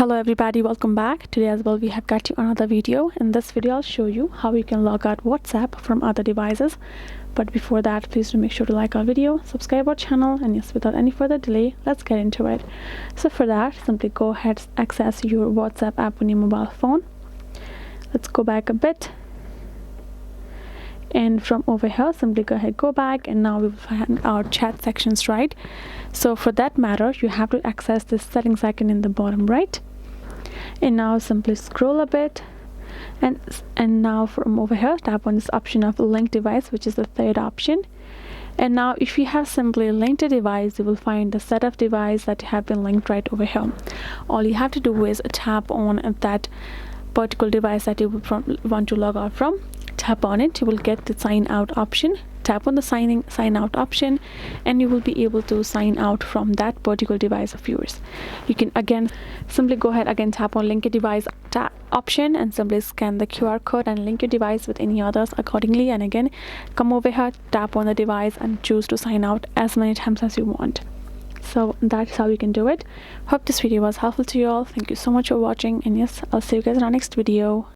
Hello everybody, welcome back. Today as well we have got you another video. In this video I'll show you how you can log out WhatsApp from other devices. But before that, please do make sure to like our video, subscribe our channel, and yes, without any further delay, let's get into it. So for that, simply go ahead, access your WhatsApp app on your mobile phone. Let's go back a bit, and from over here simply go ahead, go back, and now we will find our chat sections, right? So for that matter, you have to access this settings icon in the bottom right, and now simply scroll a bit, and now from over here tap on this option of link device, which is the third option. And now if you have simply linked a device, you will find the set of device that have been linked right over here. All you have to do is tap on that particular device that you want to log out from. Tap on it, you will get the sign out option. Tap on the sign out option, and you will be able to sign out from that particular device of yours. You can again simply go ahead, again tap on link a device option, and simply scan the QR code and link your device with any others accordingly. And again, come over here, tap on the device, and choose to sign out as many times as you want. So that's how you can do it. Hope this video was helpful to you all. Thank you so much for watching, and yes, I'll see you guys in our next video.